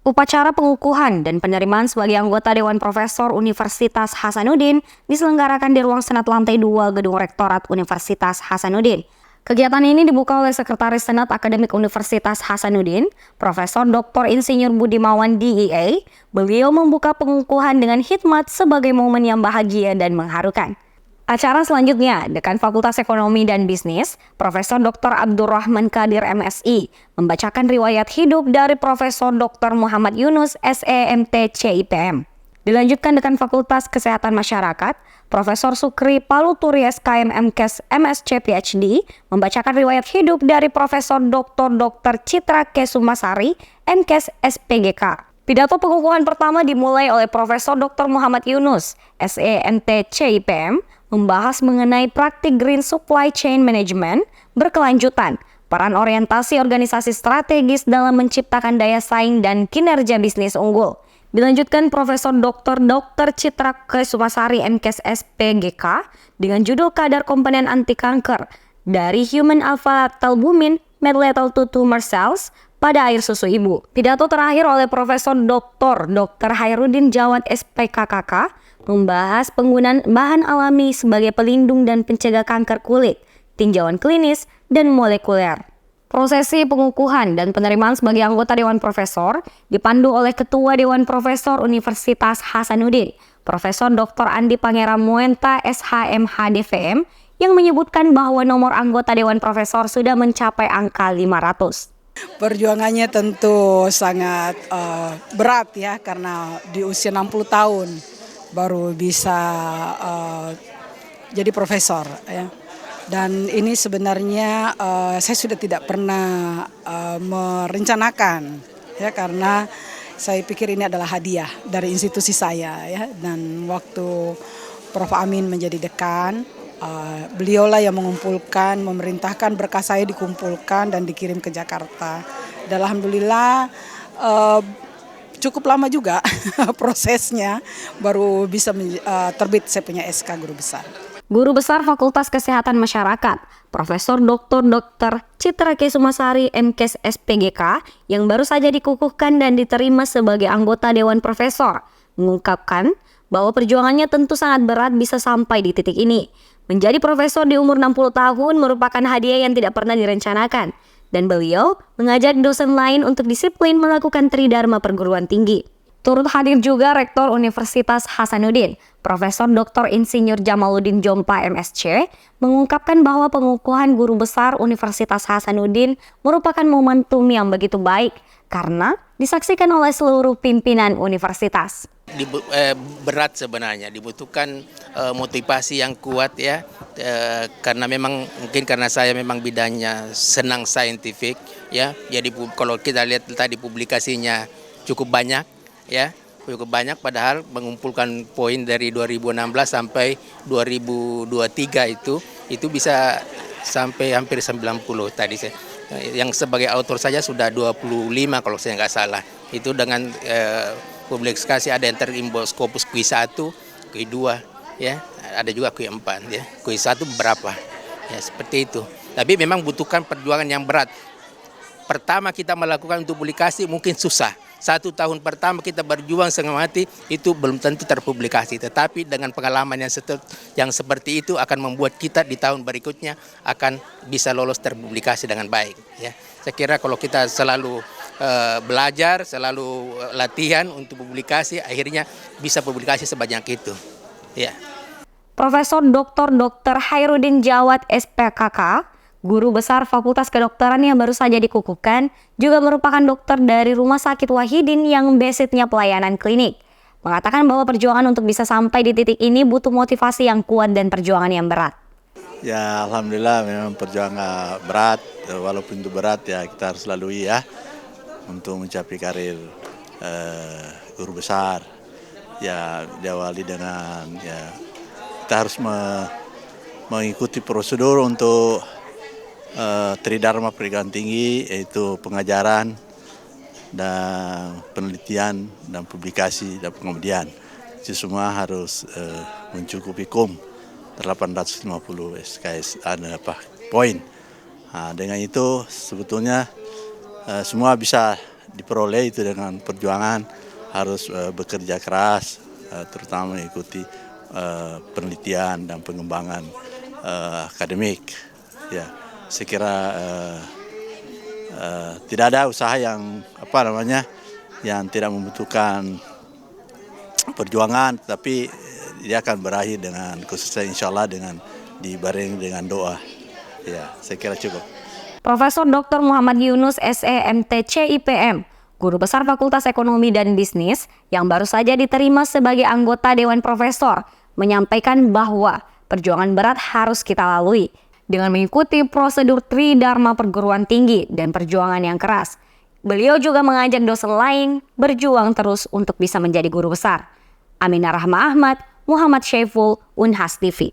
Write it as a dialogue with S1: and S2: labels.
S1: Upacara pengukuhan dan penerimaan sebagai anggota Dewan Profesor Universitas Hasanuddin diselenggarakan di ruang Senat lantai 2 Gedung Rektorat Universitas Hasanuddin. Kegiatan ini dibuka oleh Sekretaris Senat Akademik Universitas Hasanuddin, Profesor Dr. Insinyur Budimawan DEA. Beliau membuka pengukuhan dengan hikmat sebagai momen yang bahagia dan mengharukan. Acara selanjutnya, Dekan Fakultas Ekonomi dan Bisnis, Profesor Dr. Abdurrahman Kadir MSI, membacakan riwayat hidup dari Profesor Dr. Muhammad Yunus SEMT CIPM. Dilanjutkan Dekan Fakultas Kesehatan Masyarakat, Profesor Sukri Paluturi SKM MKes MSc PhD, membacakan riwayat hidup dari Profesor Dr. Citra Kesumasari MKes SPGK. Pidato pengukuhan pertama dimulai oleh Profesor Dr. Muhammad Yunus SEMT CIPM, membahas mengenai praktik Green Supply Chain Management berkelanjutan, peran orientasi organisasi strategis dalam menciptakan daya saing dan kinerja bisnis unggul. Dilanjutkan Profesor Dr. Citra Kesumasari MKes SPGK dengan judul Kadar Komponen Anti Kanker dari Human Alpha Lactalbumin Made Lethal to Tumor Cells pada air susu ibu. Pidato terakhir oleh Profesor Dr. Hairudin Jawad SPKKK membahas penggunaan bahan alami sebagai pelindung dan pencegah kanker kulit, tinjauan klinis, dan molekuler. Prosesi pengukuhan dan penerimaan sebagai anggota Dewan Profesor dipandu oleh Ketua Dewan Profesor Universitas Hasanuddin, Profesor Dr. Andi Pangeran Muenta SHMH DVM, yang menyebutkan bahwa nomor anggota Dewan Profesor sudah mencapai angka 500.
S2: Perjuangannya tentu sangat berat ya, karena di usia 60 tahun baru bisa jadi profesor ya. Dan ini sebenarnya saya sudah tidak pernah merencanakan ya, karena saya pikir ini adalah hadiah dari institusi saya ya. Dan waktu Prof. Amin menjadi dekan, beliaulah yang mengumpulkan, memerintahkan berkas saya dikumpulkan dan dikirim ke Jakarta. Dan alhamdulillah cukup lama juga prosesnya baru bisa terbit saya punya SK Guru Besar.
S1: Guru Besar Fakultas Kesehatan Masyarakat, Profesor Dr. Citra Kesumasari MKes SPGK yang baru saja dikukuhkan dan diterima sebagai anggota Dewan Profesor, mengungkapkan bahwa perjuangannya tentu sangat berat bisa sampai di titik ini. Menjadi profesor di umur 60 tahun merupakan hadiah yang tidak pernah direncanakan, dan beliau mengajak dosen lain untuk disiplin melakukan tridharma perguruan tinggi. Turut hadir juga Rektor Universitas Hasanuddin, Profesor Dr. Insinyur Jamaluddin Jompa MSc, mengungkapkan bahwa pengukuhan guru besar Universitas Hasanuddin merupakan momentum yang begitu baik karena disaksikan oleh seluruh pimpinan universitas.
S3: Berat sebenarnya, dibutuhkan motivasi yang kuat ya, karena memang mungkin karena saya memang bidangnya senang saintifik ya, jadi kalau kita lihat tadi publikasinya cukup banyak ya, padahal mengumpulkan poin dari 2016 sampai 2023 itu bisa sampai hampir 90 tadi saya. Yang sebagai autor saja sudah 25 kalau saya nggak salah. Itu dengan publikasi ada yang terimbas Scopus Q1, Q2 ya, ada juga Q4 ya. Q1 berapa? Ya seperti itu. Tapi memang butuhkan perjuangan yang berat. Pertama kita melakukan untuk publikasi mungkin susah. 1 tahun pertama kita berjuang setengah mati, itu belum tentu terpublikasi. Tetapi dengan pengalaman yang seperti itu akan membuat kita di tahun berikutnya akan bisa lolos terpublikasi dengan baik. Ya. Saya kira kalau kita selalu belajar, selalu latihan untuk publikasi, akhirnya bisa publikasi sebanyak itu. Ya.
S1: Profesor Dr. Hairudin Jawad SPKK, Guru Besar Fakultas Kedokteran yang baru saja dikukuhkan, juga merupakan dokter dari Rumah Sakit Wahidin yang basicnya pelayanan klinik. Mengatakan bahwa perjuangan untuk bisa sampai di titik ini butuh motivasi yang kuat dan perjuangan yang berat.
S4: Ya alhamdulillah memang perjuangan berat, walaupun itu berat ya kita harus lalui ya untuk mencapai karir guru besar. Ya diawali dengan ya kita harus mengikuti prosedur untuk tridharma perguruan tinggi, yaitu pengajaran dan penelitian dan publikasi dan pengabdian. Itu semua harus mencukupi 850 SKS poin. Nah, dengan itu sebetulnya semua bisa diperoleh itu dengan perjuangan, harus bekerja keras, terutama mengikuti penelitian dan pengembangan akademik. Ya, saya kira tidak ada usaha yang yang tidak membutuhkan perjuangan, tapi dia akan berakhir dengan kesuksesan, insya Allah dengan dibarengi dengan doa. Ya, saya kira cukup.
S1: Profesor Dr. Muhammad Yunus SEMT CIPM, Guru Besar Fakultas Ekonomi dan Bisnis yang baru saja diterima sebagai anggota Dewan Profesor, menyampaikan bahwa perjuangan berat harus kita lalui dengan mengikuti prosedur Tridharma perguruan tinggi dan perjuangan yang keras. Beliau juga mengajak dosen lain berjuang terus untuk bisa menjadi guru besar. Aminah Rahma Ahmad, Muhammad Syaiful, Unhas TV.